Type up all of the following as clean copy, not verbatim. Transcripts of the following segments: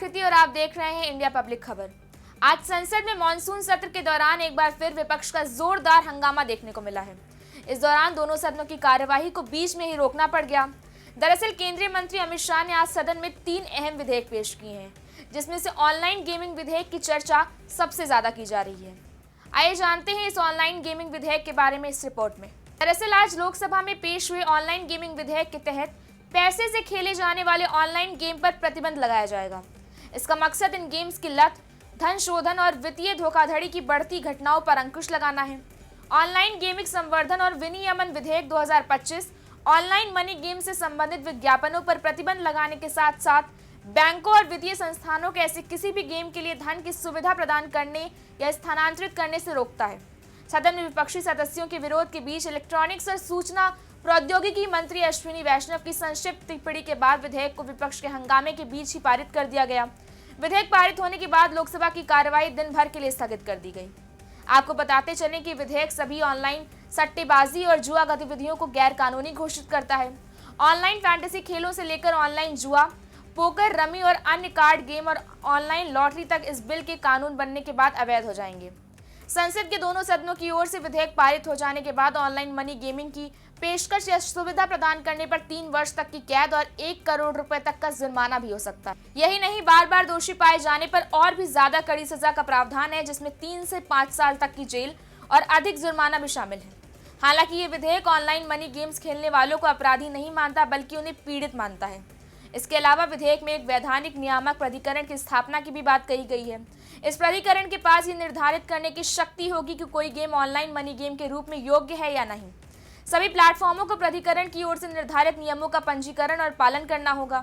आकृति और आप देख रहे हैं इंडिया पब्लिक खबर। आज संसद में मॉनसून सत्र के दौरान एक बार फिर विपक्ष का जोरदार हंगामा देखने को मिला है। इस दौरान दोनों सदनों की कार्यवाही को बीच में ही रोकना पड़ गया। दरअसल केंद्रीय मंत्री अमित शाह ने आज सदन में 3 अहम विधेयक पेश किए हैं, जिसमें से ऑनलाइन गेमिंग विधेयक की चर्चा सबसे ज्यादा की जा रही है। आइए जानते हैं इस ऑनलाइन गेमिंग विधेयक के बारे में इस रिपोर्ट में। दरअसल आज लोकसभा में पेश हुए ऑनलाइन गेमिंग विधेयक के तहत पैसे से खेले जाने वाले ऑनलाइन गेम पर प्रतिबंध लगाया जाएगा। इसका मकसद इन गेम्स की लत, धन शोधन और वित्तीय धोखाधड़ी की बढ़ती घटनाओं पर अंकुश लगाना है। ऑनलाइन गेमिंग संवर्धन और विनियमन विधेयक 2025 ऑनलाइन मनी गेम से संबंधित विज्ञापनों पर प्रतिबंध लगाने के साथ साथ बैंकों और वित्तीय संस्थानों के ऐसे किसी भी गेम के लिए धन की सुविधा प्रदान करने या स्थानांतरित करने से रोकता है। सदन में विपक्षी सदस्यों के विरोध के बीच इलेक्ट्रॉनिक्स और सूचना प्रौद्योगिकी मंत्री अश्विनी वैष्णव की संक्षिप्त टिप्पणी के बाद विधेयक को विपक्ष के हंगामे के बीच ही पारित कर दिया गया। विधेयक पारित होने के बाद लोकसभा की कार्यवाही दिन भर के लिए स्थगित कर दी गई। आपको बताते चलें कि विधेयक सभी ऑनलाइन सट्टेबाजी और जुआ गतिविधियों को गैर कानूनी घोषित करता है। ऑनलाइन फैंटेसी खेलों से लेकर ऑनलाइन जुआ, पोकर, रमी और अन्य कार्ड गेम और ऑनलाइन लॉटरी तक इस बिल के कानून बनने के बाद अवैध हो जाएंगे। संसद के दोनों सदनों की ओर से विधेयक पारित हो जाने के बाद ऑनलाइन मनी गेमिंग की पेशकश या सुविधा प्रदान करने पर 3 वर्ष तक की कैद और 1 करोड़ रुपए तक का जुर्माना भी हो सकता है। यही नहीं, बार बार दोषी पाए जाने पर और भी ज्यादा कड़ी सजा का प्रावधान है, जिसमें 3 से 5 साल तक की जेल और अधिक जुर्माना भी शामिल है। हालांकि ये विधेयक ऑनलाइन मनी गेम्स खेलने वालों को अपराधी नहीं मानता, बल्कि उन्हें पीड़ित मानता है। इसके अलावा विधेयक में एक वैधानिक नियामक प्राधिकरण की स्थापना की भी बात कही गई है। इस प्राधिकरण के पास ये निर्धारित करने की शक्ति होगी कि कोई गेम ऑनलाइन मनी गेम के रूप में योग्य है या नहीं। सभी प्लेटफॉर्मों को प्राधिकरण की ओर से निर्धारित नियमों का पंजीकरण और पालन करना होगा।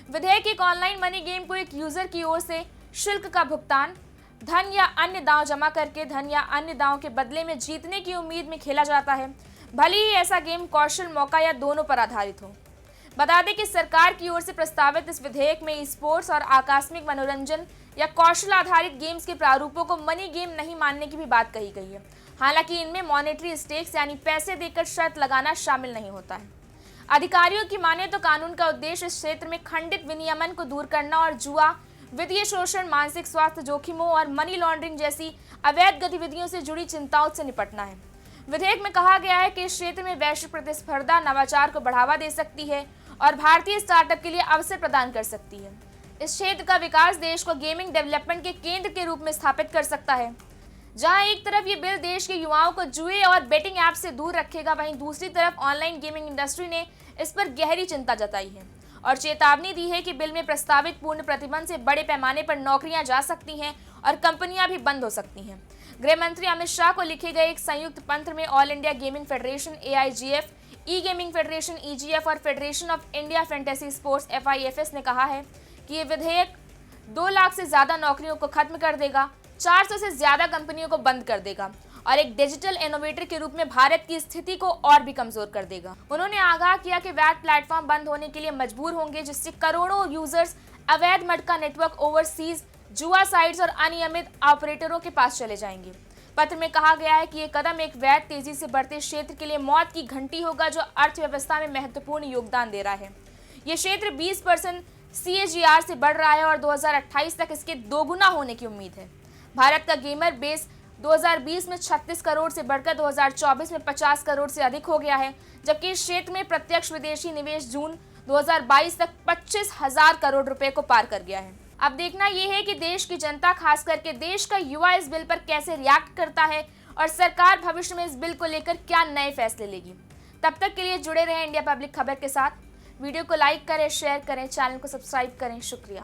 विधेयक एक ऑनलाइन मनी गेम को एक यूजर की ओर से शुल्क का भुगतान, धन या अन्य दांव जमा करके धन या अन्य दांव के बदले में जीतने की उम्मीद में खेला जाता है, भले ही ऐसा गेम कौशल, मौका या दोनों पर आधारित हो। बता दें कि सरकार की ओर से प्रस्तावित इस विधेयक में स्पोर्ट्स और आकस्मिक मनोरंजन या कौशल आधारित गेम्स के प्रारूपों को मनी गेम नहीं मानने की भी बात कही गई है। हालांकि इनमें मॉनेटरी स्टेक्स यानी पैसे देकर शर्त लगाना शामिल नहीं होता है। अधिकारियों की माने तो कानून का उद्देश्य इस क्षेत्र में खंडित विनियमन को दूर करना और जुआ, वित्तीय शोषण, मानसिक स्वास्थ्य जोखिमों और मनी लॉन्ड्रिंग जैसी अवैध गतिविधियों से जुड़ी चिंताओं से निपटना है। विधेयक में कहा गया है कि इस क्षेत्र में वैश्विक प्रतिस्पर्धा नवाचार को बढ़ावा दे सकती है और भारतीय स्टार्टअप के लिए अवसर प्रदान कर सकती है। इस क्षेत्र का विकास देश को गेमिंग डेवलपमेंट के केंद्र के रूप में स्थापित कर सकता है। जहां एक तरफ ये बिल देश के युवाओं को जुए और बेटिंग ऐप से दूर रखेगा, वहीं दूसरी तरफ ऑनलाइन गेमिंग इंडस्ट्री ने इस पर गहरी चिंता जताई है और चेतावनी दी है कि बिल में प्रस्तावित पूर्ण प्रतिबंध से बड़े पैमाने पर नौकरियां जा सकती हैं और कंपनियां भी बंद हो सकती हैं। गृह मंत्री अमित शाह को लिखे गए एक संयुक्त पत्र में all India gaming federation AIGF, ई गेमिंग फेडरेशन EGF और federation of India fantasy sports FIFS ने कहा है कि ये विधेयक 2 लाख से ज्यादा नौकरियों को खत्म कर देगा, 400 से ज्यादा कंपनियों को बंद कर देगा और एक डिजिटल इनोवेटर के रूप में भारत की स्थिति को और भी कमजोर कर देगा। उन्होंने आगाह किया कि वैट प्लेटफॉर्म बंद होने के लिए मजबूर होंगे, जिससे करोड़ों यूजर्स अवैध मटका नेटवर्क, ओवरसीज जुआ साइट्स और अनियमित ऑपरेटरों के पास चले जाएंगे। पत्र में कहा गया है कि ये कदम एक वैध, तेजी से बढ़ते क्षेत्र के लिए मौत की घंटी होगा, जो अर्थव्यवस्था में महत्वपूर्ण योगदान दे रहा है। ये क्षेत्र 20% CAGR से बढ़ रहा है और 2028 तक इसके दोगुना होने की उम्मीद है। भारत का गेमर बेस 2020 में 36 करोड़ से बढ़कर 2024 में 50 करोड़ से अधिक हो गया है, जबकि इस क्षेत्र में प्रत्यक्ष विदेशी निवेश जून 2022 तक 25,000 करोड़ रुपए को पार कर गया है। अब देखना यह है कि देश की जनता, खास करके देश का युवा, इस बिल पर कैसे रिएक्ट करता है और सरकार भविष्य में इस बिल को लेकर क्या नए फैसले लेगी। तब तक के लिए जुड़े रहें इंडिया पब्लिक खबर के साथ। वीडियो को लाइक करें, शेयर करें, चैनल को सब्सक्राइब करें। शुक्रिया।